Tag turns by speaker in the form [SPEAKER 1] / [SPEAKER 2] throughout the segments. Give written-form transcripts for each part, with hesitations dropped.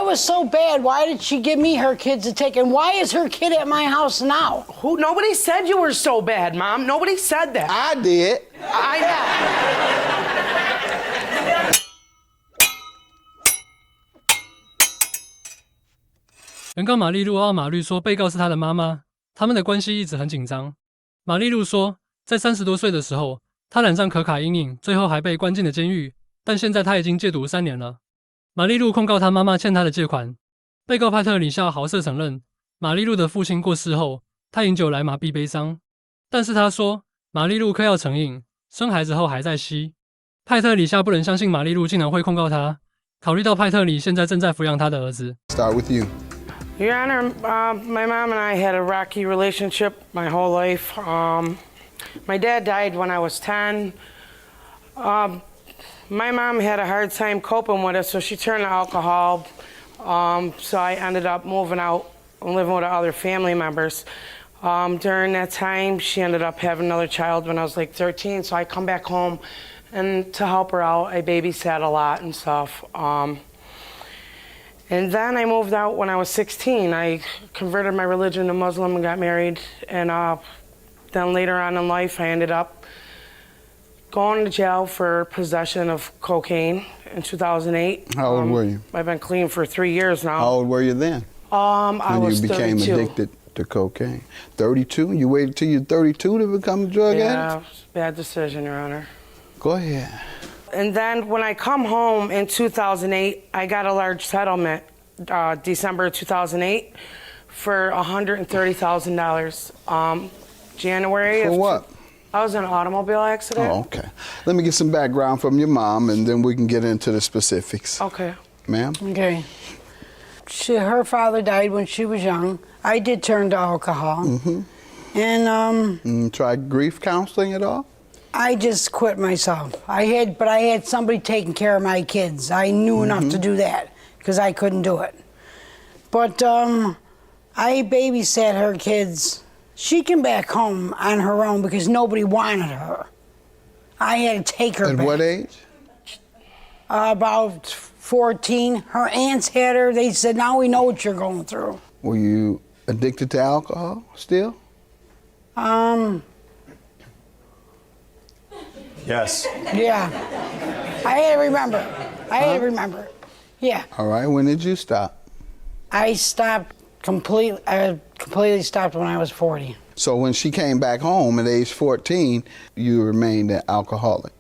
[SPEAKER 1] was so bad, why did she give me her kids to take? And why is her kid at my house now?
[SPEAKER 2] Nobody said you were so bad, Mom. Nobody said that.
[SPEAKER 3] I did.
[SPEAKER 4] 原告玛丽露奥马律说，被告是他的妈妈，他们的关系一直很紧张。玛丽露说，在30多岁的时候，她染上可卡因瘾，最后还被关进了监狱，但现在她已经戒毒3年了。玛丽露控告她妈妈欠她的借款。被告派特李笑豪瑟承认，玛丽露的父亲过世后，他饮酒来麻痹悲伤，但是他说玛丽露嗑药成瘾，生孩子后还在吸。派特李夏不能相信玛丽露竟然会控告他，考虑到派特李现在正在抚养他的儿子。
[SPEAKER 3] Start with you.
[SPEAKER 2] Your Honor, my mom and I had a rocky relationship my whole life. My dad died when I was 10. My mom had a hard time coping with it, so she turned to alcohol. So I ended up moving out and living with other family members. During that time, she ended up having another child when I was like 13, so I come back home, and to help her out, I babysat a lot and stuff. And then I moved out when I was 16. I converted my religion to Muslim and got married, and then later on in life, I ended up going to jail for possession of cocaine in 2008.
[SPEAKER 3] How old were you?
[SPEAKER 2] I've been clean for 3 years now.
[SPEAKER 3] How old were you then?
[SPEAKER 2] I was 32.
[SPEAKER 3] When you became addicted to cocaine. 32? You waited till you're 32 to become a drug addict?
[SPEAKER 2] Yeah, it was a bad decision, Your Honor.
[SPEAKER 3] Go ahead.
[SPEAKER 2] And then when I come home in 2008, I got a large settlement, December 2008, for $130,000. January.
[SPEAKER 3] For what?
[SPEAKER 2] I was in an automobile accident.
[SPEAKER 3] Oh, okay. Let me get some background from your mom, and then we can get into the specifics.
[SPEAKER 2] Okay.
[SPEAKER 3] Ma'am?
[SPEAKER 1] Okay. Her father died when she was young. I did turn to alcohol.
[SPEAKER 3] Mm-hmm.
[SPEAKER 1] And
[SPEAKER 3] try grief counseling at all?
[SPEAKER 1] I just quit myself. I had somebody taking care of my kids. I knew enough to do that because I couldn't do it. But I babysat her kids. She came back home on her own because nobody wanted her. I had to take her back.
[SPEAKER 3] At what age?
[SPEAKER 1] About 14. Her aunts had her. They said, now we know what you're going through.
[SPEAKER 3] Were you addicted to alcohol still?
[SPEAKER 5] Yes.
[SPEAKER 1] Yeah. I had to remember. Yeah.
[SPEAKER 3] All right. When did you stop?
[SPEAKER 1] I stopped completely. I completely stopped when I was 40.
[SPEAKER 3] So when she came back home at age 14, you remained an alcoholic.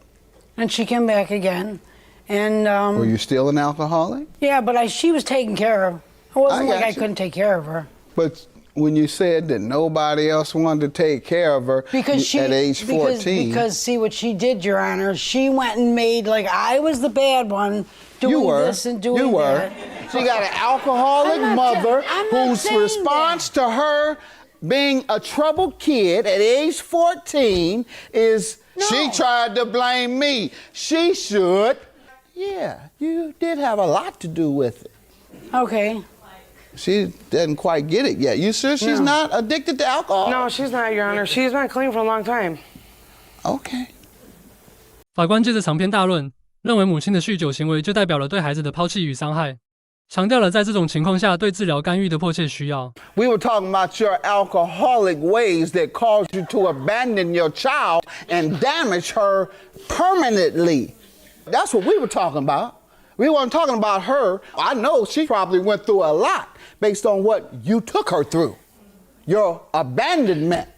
[SPEAKER 1] And she came back again. And
[SPEAKER 3] were you still an alcoholic?
[SPEAKER 1] Yeah, but she was taken care of. It wasn't like I
[SPEAKER 3] you.
[SPEAKER 1] couldn't take care of her.
[SPEAKER 3] But when you said that nobody else wanted to take care of her at age 14.
[SPEAKER 1] Because see what she did, Your Honor. She went and made like I was the bad one doing this and doing that.
[SPEAKER 3] She got an alcoholic mother whose response to her being a troubled kid at age 14 is she tried to blame me. She should. Yeah, you did have a lot to do with it.
[SPEAKER 1] Okay.
[SPEAKER 3] She doesn't quite get it yet. You sure she's not addicted to alcohol?
[SPEAKER 2] No, she's not, Your Honor. She's been clean for a long time.
[SPEAKER 3] Okay.
[SPEAKER 4] 法官接着长篇大论，认为母亲的酗酒行为就代表了对孩子的抛弃与伤害，强调了在这种情况下对治疗干预的迫切需要。
[SPEAKER 3] We were talking about your alcoholic ways that caused you to abandon your child and damage her permanently. That's what we were talking about. We weren't talking about her. I know she probably went through a lot based on what you took her through, your abandonment.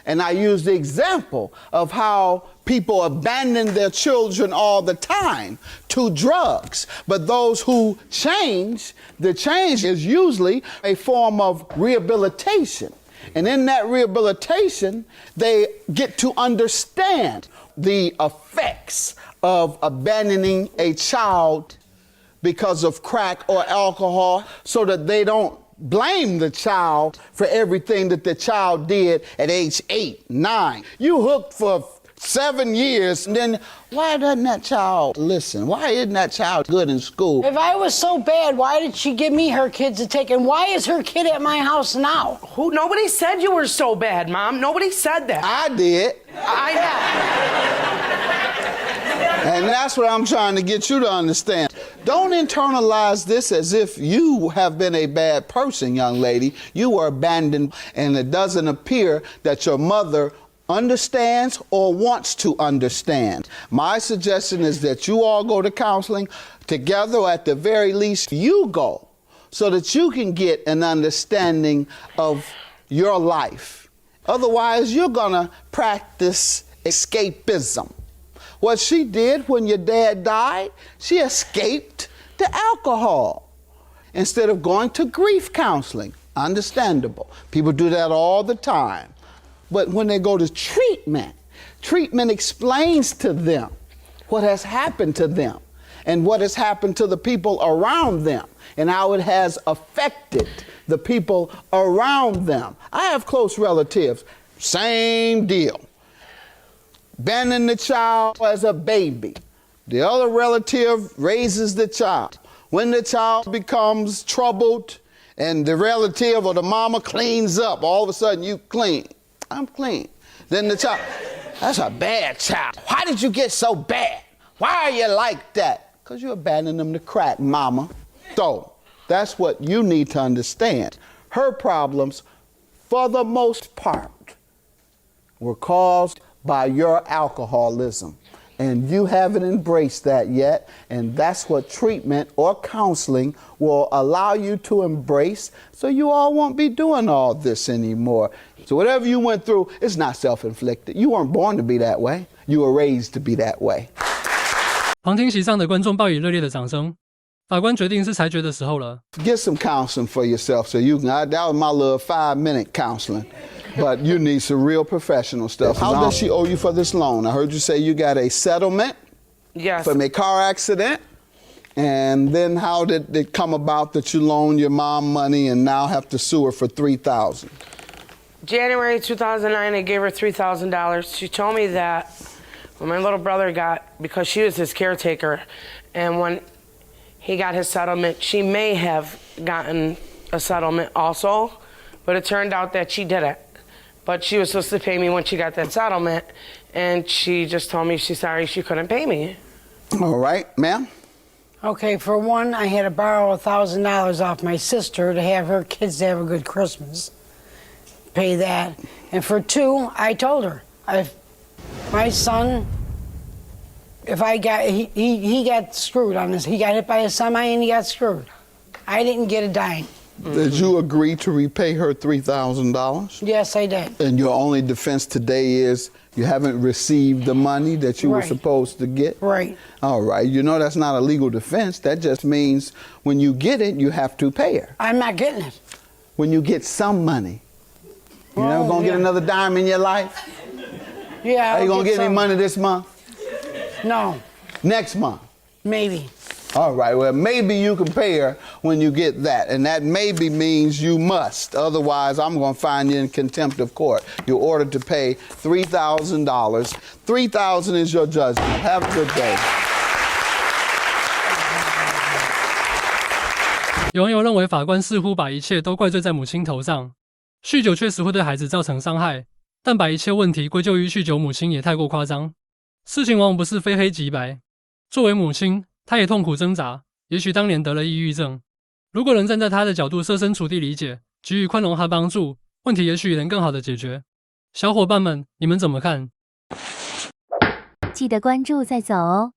[SPEAKER 3] And I used the example of how people abandon their children all the time to drugs. But those who change, the change is usually a form of rehabilitation. And in that rehabilitation, they get to understand the effects of abandoning a child because of crack or alcohol so that they don't blame the child for everything that the child did at age 8, 9. You hooked for 7 years, and then why doesn't that child listen? Why isn't that child good in school?
[SPEAKER 1] If I was so bad, why did she give me her kids to take? And why is her kid at my house now?
[SPEAKER 2] Nobody said you were so bad, Mom. Nobody said that.
[SPEAKER 3] I did. And that's what I'm trying to get you to understand. Don't internalize this as if you have been a bad person, young lady. You were abandoned, and it doesn't appear that your mother understands or wants to understand. My suggestion is that you all go to counseling together, or at the very least you go, so that you can get an understanding of your life. Otherwise, you're gonna practice escapism. What she did when your dad died, she escaped to alcohol instead of going to grief counseling. Understandable. People do that all the time. But when they go to treatment, treatment explains to them what has happened to them and what has happened to the people around them and how it has affected the people around them. I have close relatives, same deal. Abandoning the child as a baby. The other relative raises the child. When the child becomes troubled and the relative or the mama cleans up, all of a sudden you clean. I'm clean. Then the child, that's a bad child. Why did you get so bad? Why are you like that? Because you abandoned them to crack, mama. So that's what you need to understand. Her problems, for the most part, were caused by your alcoholism. And you haven't embraced that yet, and that's what treatment or counseling will allow you to embrace, so you all won't be doing all this anymore. So whatever you went through, it's not self-inflicted. You weren't born to be that way. You were raised to be that way.
[SPEAKER 4] 旁听席上的观众报以热烈的掌声。法官决定是裁决的时候了。
[SPEAKER 3] Get some counseling for yourself so you can. That was my little 5-minute counseling. But you need some real professional stuff. How does she owe you for this loan? I heard you say you got a settlement from a car accident. And then how did it come about that you loaned your mom money and now have to sue her for $3,000?
[SPEAKER 2] January 2009, I gave her $3,000. She told me that when my little brother because she was his caretaker, and when he got his settlement, she may have gotten a settlement also, but it turned out that she didn't. But she was supposed to pay me when she got that settlement, and she just told me she's sorry she couldn't pay me.
[SPEAKER 3] All right, ma'am.
[SPEAKER 1] Okay, for one, I had to borrow $1,000 off my sister to have her kids to have a good Christmas. Pay that. And for two, I told her, my son, he got screwed on this. He got hit by a semi and he got screwed. I didn't get a dime.
[SPEAKER 3] Did you agree to repay her $3,000?
[SPEAKER 1] Yes, I did.
[SPEAKER 3] And your only defense today is you haven't received the money that you were supposed to get?
[SPEAKER 1] Right.
[SPEAKER 3] All right. You know that's not a legal defense. That just means when you get it, you have to pay her.
[SPEAKER 1] I'm not getting it.
[SPEAKER 3] When you get some money. You're never going to get another dime in your life?
[SPEAKER 1] Yeah.
[SPEAKER 3] Are you going to get any money this month?
[SPEAKER 1] No.
[SPEAKER 3] Next month?
[SPEAKER 1] Maybe.
[SPEAKER 3] All right, well, maybe you can pay her when you get that, and that maybe means you must. Otherwise, I'm going to find you in contempt of court. You're ordered to pay $3,000. $3,000 is your judgment. Have a good day.
[SPEAKER 4] 有网友认为法官似乎把一切都怪罪在母亲头上。酗酒确实会对孩子造成伤害，但把一切问题归咎于酗酒母亲也太过夸张。事情往往不是非黑即白。作为母亲，她也痛苦挣扎，也许当年得了抑郁症。如果能站在她的角度设身处地理解，给予宽容和帮助，问题也许能更好的解决。小伙伴们，你们怎么看？
[SPEAKER 5] 记得关注再走哦。